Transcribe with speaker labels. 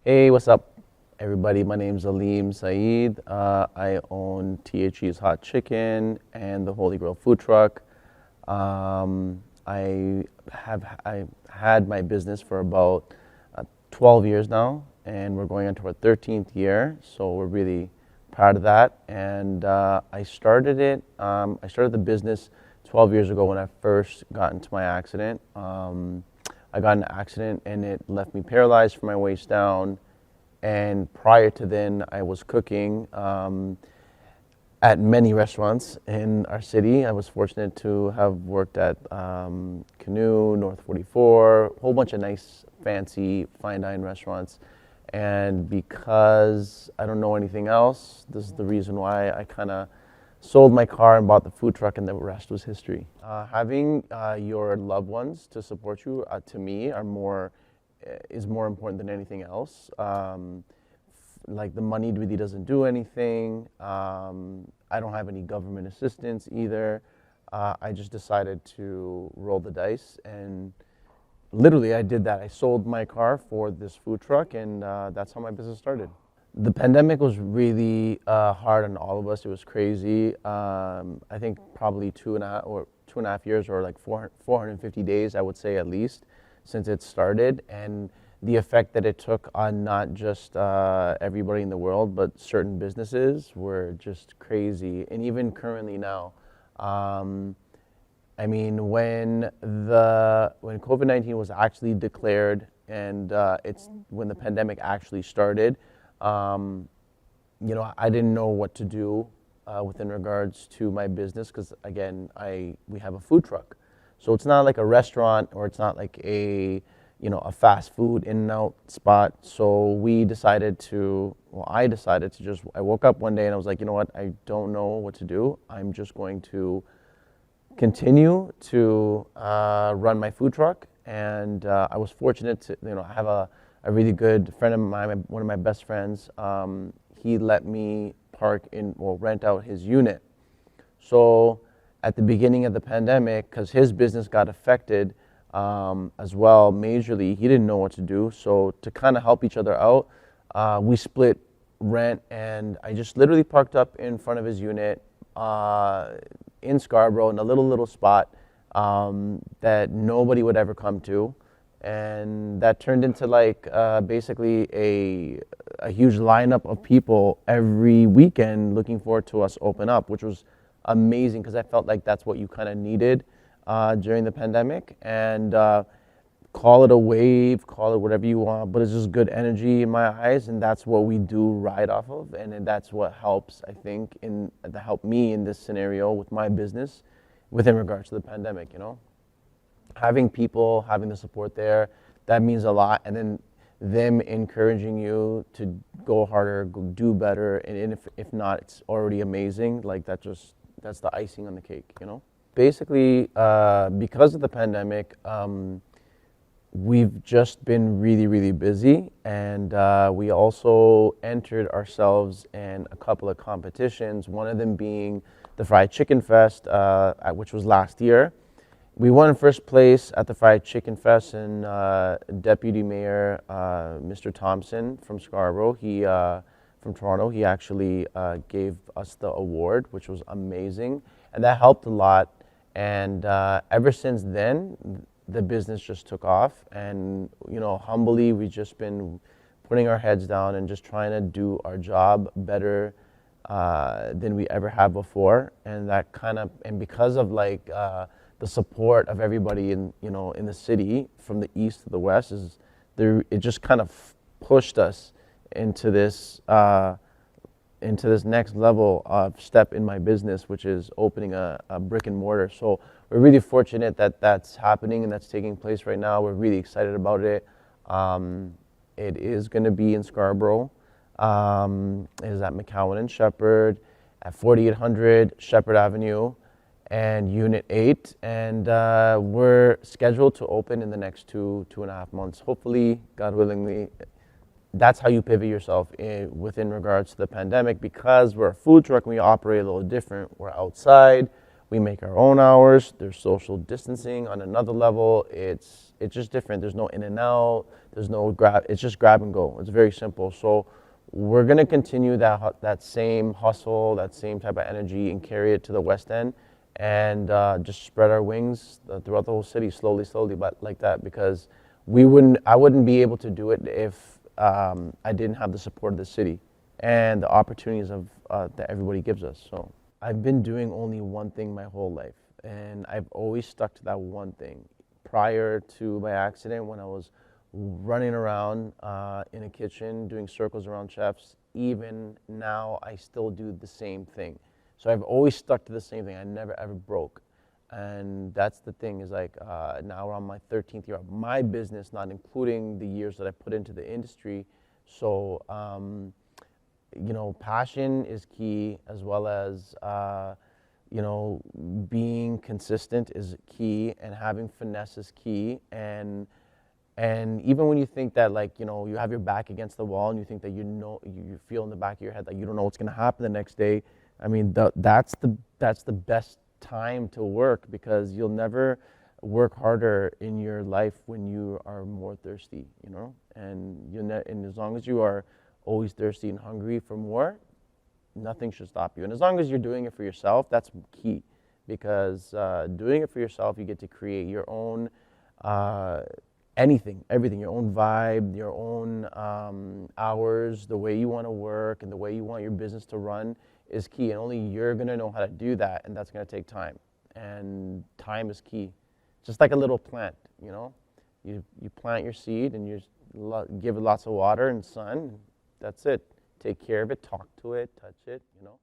Speaker 1: Hey, what's up, everybody? My name's Aleem Syed. I own THG's Hot Chicken and the Holy Grail Food Truck. I had my business for about 12 years now, and we're going into our 13th year. So we're really proud of that. And I started it. I started the business 12 years ago when I first got into my accident. I got in an accident and it left me paralyzed from my waist down. And prior to then, I was cooking at many restaurants in our city. I was fortunate to have worked at Canoe, North 44, a whole bunch of nice, fancy, fine dine restaurants. And because I don't know anything else, this is the reason why I kind of sold my car and bought the food truck, and the rest was history. Having your loved ones to support you, to me, is more important than anything else. Like the money really doesn't do anything. I don't have any government assistance either. I just decided to roll the dice, and literally I did that. I sold my car for this food truck, and that's how my business started. The pandemic was really hard on all of us. It was crazy. I think probably 2.5 years, or like 450 days, I would say at least, since it started, and the effect that it took on not just everybody in the world, but certain businesses were just crazy. And even currently now, I mean, when COVID-19 was actually declared, and when the pandemic actually started, I didn't know what to do within regards to my business, because again, we have a food truck. So it's not like a restaurant, or it's not like a fast food in and out spot. So I decided to I woke up one day and I was like, you know what, I don't know what to do. I'm just going to continue to run my food truck. And I was fortunate to, have a really good friend of mine, one of my best friends. He let me rent out his unit. So at the beginning of the pandemic, because his business got affected as well majorly, he didn't know what to do. So to kind of help each other out, we split rent, and I just literally parked up in front of his unit in Scarborough, in a little spot that nobody would ever come to. And that turned into like basically a huge lineup of people every weekend looking forward to us open up, which was amazing, because I felt like that's what you kind of needed during the pandemic. And call it a wave, call it whatever you want, but it's just good energy in my eyes, and that's what we do ride off of, and that's what helps, I think, help me in this scenario with my business within regards to the pandemic. Having people, having the support there, that means a lot. And then them encouraging you to go harder, do better, and if not, it's already amazing. Like that's the icing on the cake. Basically, because of the pandemic, we've just been really, really busy, and we also entered ourselves in a couple of competitions. One of them being the Fried Chicken Fest, which was last year. We won first place at the Fried Chicken Fest, and Deputy Mayor Mr. Thompson from Scarborough, from Toronto, he actually gave us the award, which was amazing, and that helped a lot. And ever since then, the business just took off, and humbly, we've just been putting our heads down and just trying to do our job better than we ever have before. And because of the support of everybody in the city, from the east to the west, it just kind of pushed us into this next level of step in my business, which is opening a brick and mortar. So we're really fortunate that that's happening and that's taking place right now. We're really excited about it. It is going to be in Scarborough. It is at McCowan and Shepherd at 4800 Shepherd Avenue and Unit 8, and we're scheduled to open in the next 2.5 months. Hopefully, God willingly. That's how you pivot yourself within regards to the pandemic, because we're a food truck and we operate a little different. We're outside, We make our own hours. There's social distancing on another level. It's just different. There's no in and out. There's no grab. It's just grab and go. It's very simple. So we're gonna continue that same hustle, that same type of energy, and carry it to the West End, and just spread our wings throughout the whole city, slowly, slowly, but like that, because I wouldn't be able to do it if I didn't have the support of the city and the opportunities of that everybody gives us. So I've been doing only one thing my whole life, and I've always stuck to that one thing. Prior to my accident, when I was running around in a kitchen doing circles around chefs, even now I still do the same thing. So I've always stuck to the same thing. I never ever broke. And that's the thing, is like now we're on my 13th year of my business, not including the years that I put into the industry. So you know, passion is key, as well as you know, being consistent is key, and having finesse is key. And even when you think that, like, you know, you have your back against the wall and you think that, you know, you feel in the back of your head that you don't know what's going to happen the next day. I mean, that's the best time to work, because you'll never work harder in your life when you are more thirsty, you know. And and as long as you are always thirsty and hungry for more, nothing should stop you. And as long as you're doing it for yourself, that's key, because doing it for yourself, you get to create your own everything, your own vibe, your own hours, the way you want to work and the way you want your business to run is key. And only you're going to know how to do that, and that's going to take time. And time is key. Just like a little plant, you know. You plant your seed and you give it lots of water and sun. That's it. Take care of it, talk to it, touch it, you know.